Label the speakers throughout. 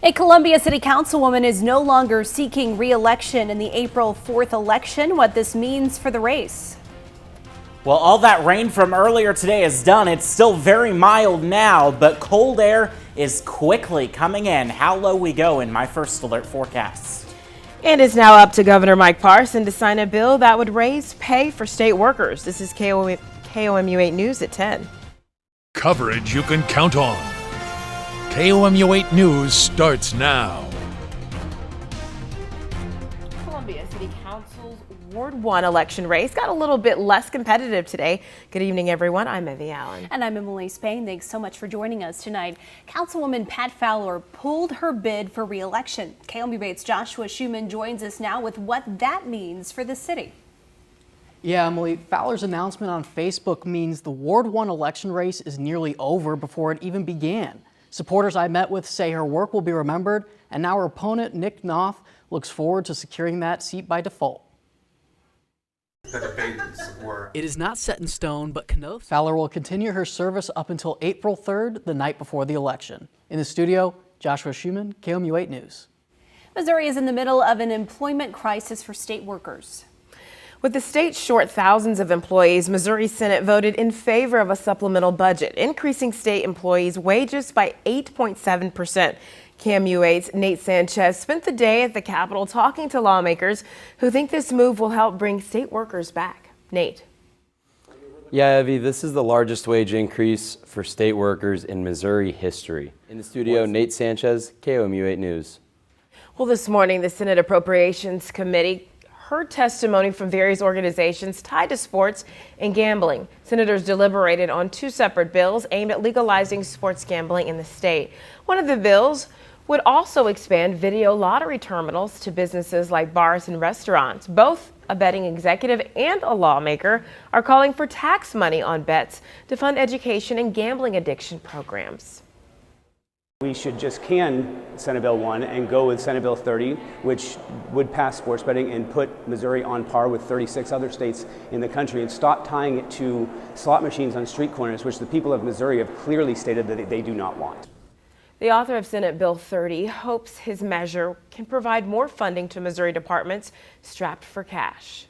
Speaker 1: A Columbia City Councilwoman is no longer seeking re-election in the April 4th election. What this means for the race.
Speaker 2: Well, all that rain from earlier today is done. It's still very mild now, but cold air is quickly coming in. How low we go in my first alert forecasts.
Speaker 3: And it's now up to Governor Mike Parson to sign a bill that would raise pay for state workers. This is KOMU 8 News at 10.
Speaker 4: Coverage you can count on. KOMU 8 News starts now.
Speaker 3: Columbia City Council's Ward 1 election race got a little bit less competitive today. Good evening, everyone. I'm Evie Allen.
Speaker 1: And I'm Emily Spain. Thanks so much for joining us tonight. Councilwoman Pat Fowler pulled her bid for re-election. KOMU 8's Joshua Schuman joins us now with what that means for the city.
Speaker 5: Yeah, Emily, Fowler's announcement on Facebook means the Ward 1 election race is nearly over before it even began. Supporters I met with say her work will be remembered, and now her opponent, Nick Knopf, looks forward to securing that seat by default.
Speaker 6: It is not set in stone, but Knopf.
Speaker 5: Fowler will continue her service up until April 3rd, the night before the election. In the studio, Joshua Schuman, KOMU 8 News.
Speaker 1: Missouri is in the middle of an employment crisis for state workers.
Speaker 3: With the state short thousands of employees, Missouri Senate voted in favor of a supplemental budget, increasing state employees' wages by 8.7%. KOMU 8's Nate Sanchez spent the day at the Capitol talking to lawmakers who think this move will help bring state workers back. Nate.
Speaker 7: Yeah, Evie, this is the largest wage increase for state workers in Missouri history. In the studio, Nate Sanchez, KOMU 8 News.
Speaker 3: Well, this morning, the Senate Appropriations Committee heard testimony from various organizations tied to sports and gambling. Senators deliberated on two separate bills aimed at legalizing sports gambling in the state. One of the bills would also expand video lottery terminals to businesses like bars and restaurants. Both a betting executive and a lawmaker are calling for tax money on bets to fund education and gambling addiction programs.
Speaker 8: We should just can Senate Bill 1 and go with Senate Bill 30, which would pass sports betting and put Missouri on par with 36 other states in the country, and stop tying it to slot machines on street corners, which the people of Missouri have clearly stated that they do not want.
Speaker 3: The author of Senate Bill 30 hopes his measure can provide more funding to Missouri departments strapped for cash.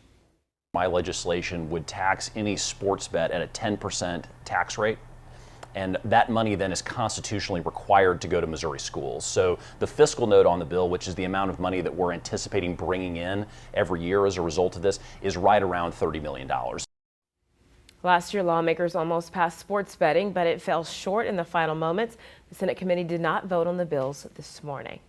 Speaker 9: My legislation would tax any sports bet at a 10% tax rate. And that money then is constitutionally required to go to Missouri schools. So the fiscal note on the bill, which is the amount of money that we're anticipating bringing in every year as a result of this, is right around $30 million.
Speaker 3: Last year, lawmakers almost passed sports betting, but it fell short in the final moments. The Senate committee did not vote on the bills this morning.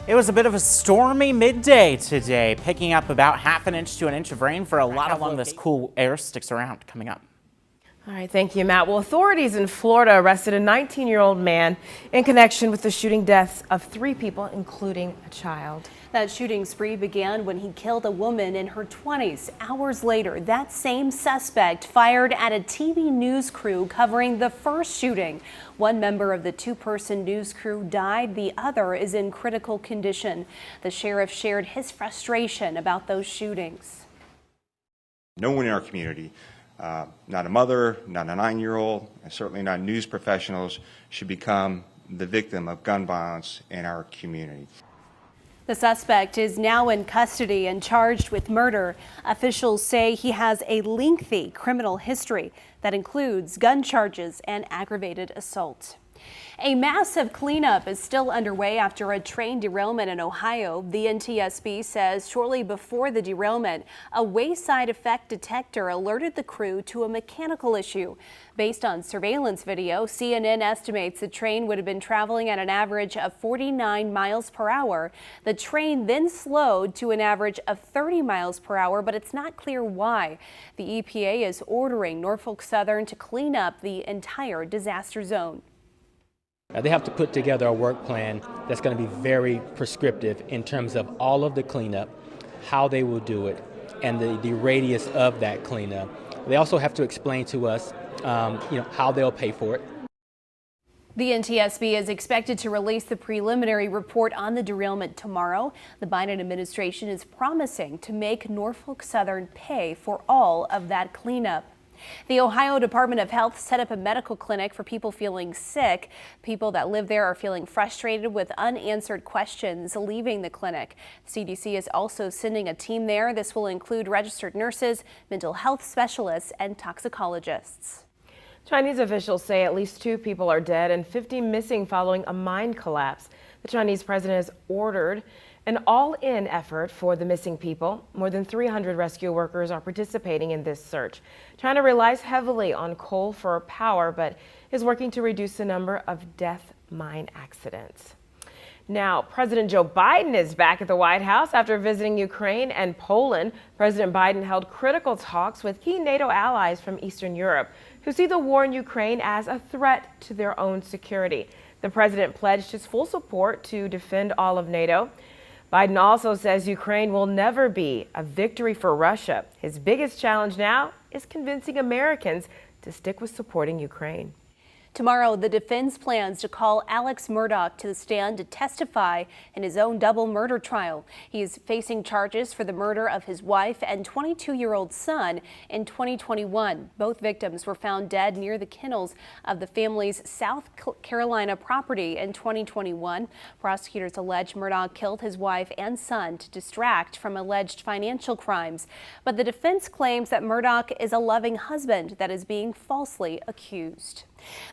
Speaker 2: It was a bit of a stormy midday today, picking up about half an inch to an inch of rain for a lot of this cool air sticks around coming up.
Speaker 3: All right, thank you, Matt. Well, authorities in Florida arrested a 19-year-old man in connection with the shooting deaths of 3 people, including a child.
Speaker 1: That shooting spree began when he killed a woman in her 20s. Hours later, that same suspect fired at a TV news crew covering the first shooting. One member of the 2-person news crew died. The other is in critical condition. The sheriff shared his frustration about those shootings.
Speaker 10: No one in our community, not a mother, not a 9-year-old, and certainly not news professionals, should become the victim of gun violence in our community.
Speaker 1: The suspect is now in custody and charged with murder. Officials say he has a lengthy criminal history that includes gun charges and aggravated assault. A massive cleanup is still underway after a train derailment in Ohio. The NTSB says shortly before the derailment, a wayside effect detector alerted the crew to a mechanical issue. Based on surveillance video, CNN estimates the train would have been traveling at an average of 49 miles per hour. The train then slowed to an average of 30 miles per hour, but it's not clear why. The EPA is ordering Norfolk Southern to clean up the entire disaster zone.
Speaker 11: They have to put together a work plan that's going to be very prescriptive in terms of all of the cleanup, how they will do it, and the radius of that cleanup. They also have to explain to us, how they'll pay for it.
Speaker 1: The NTSB is expected to release the preliminary report on the derailment tomorrow. The Biden administration is promising to make Norfolk Southern pay for all of that cleanup. The Ohio Department of Health set up a medical clinic for people feeling sick. People that live there are feeling frustrated with unanswered questions leaving the clinic. CDC is also sending a team there. This will include registered nurses, mental health specialists, and toxicologists.
Speaker 3: Chinese officials say at least 2 people are dead and 50 missing following a mine collapse. The Chinese president has ordered an all-in effort for the missing people. More than 300 rescue workers are participating in this search. China relies heavily on coal for power, but is working to reduce the number of death mine accidents. Now, President Joe Biden is back at the White House after visiting Ukraine and Poland. President Biden held critical talks with key NATO allies from Eastern Europe who see the war in Ukraine as a threat to their own security. The president pledged his full support to defend all of NATO. Biden also says Ukraine will never be a victory for Russia. His biggest challenge now is convincing Americans to stick with supporting Ukraine.
Speaker 1: Tomorrow, the defense plans to call Alex Murdaugh to the stand to testify in his own double murder trial. He is facing charges for the murder of his wife and 22-year-old son in 2021. Both victims were found dead near the kennels of the family's South Carolina property in 2021. Prosecutors allege Murdaugh killed his wife and son to distract from alleged financial crimes. But the defense claims that Murdaugh is a loving husband that is being falsely accused.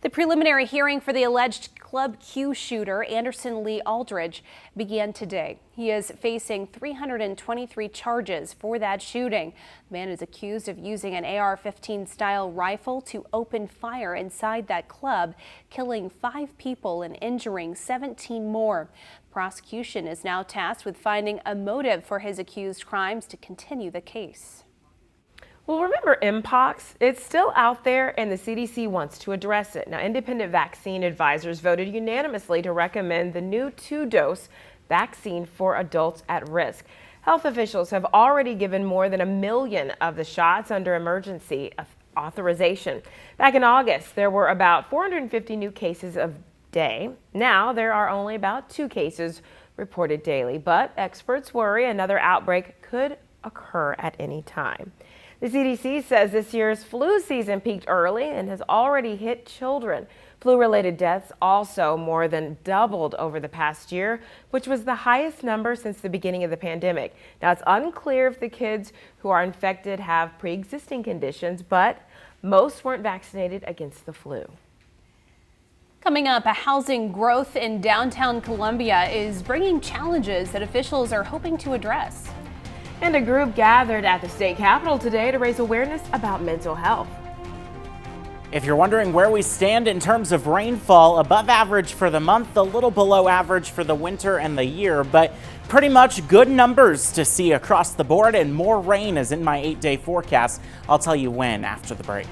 Speaker 1: The preliminary hearing for the alleged Club Q shooter, Anderson Lee Aldridge, began today. He is facing 323 charges for that shooting. The man is accused of using an AR-15 style rifle to open fire inside that club, killing 5 people and injuring 17 more. The prosecution is now tasked with finding a motive for his accused crimes to continue the case.
Speaker 3: Well, remember Mpox? It's still out there and the CDC wants to address it. Now, independent vaccine advisors voted unanimously to recommend the new 2-dose vaccine for adults at risk. Health officials have already given more than 1 million of the shots under emergency authorization. Back in August, there were about 450 new cases a day. Now, there are only about 2 cases reported daily, but experts worry another outbreak could occur at any time. The CDC says this year's flu season peaked early and has already hit children. Flu-related deaths also more than doubled over the past year, which was the highest number since the beginning of the pandemic. Now, it's unclear if the kids who are infected have pre-existing conditions, but most weren't vaccinated against the flu.
Speaker 1: Coming up, a housing growth in downtown Columbia is bringing challenges that officials are hoping to address.
Speaker 3: And a group gathered at the state capitol today to raise awareness about mental health.
Speaker 2: If you're wondering where we stand in terms of rainfall, above average for the month, a little below average for the winter and the year, but pretty much good numbers to see across the board, and more rain is in my 8-day forecast. I'll tell you when after the break.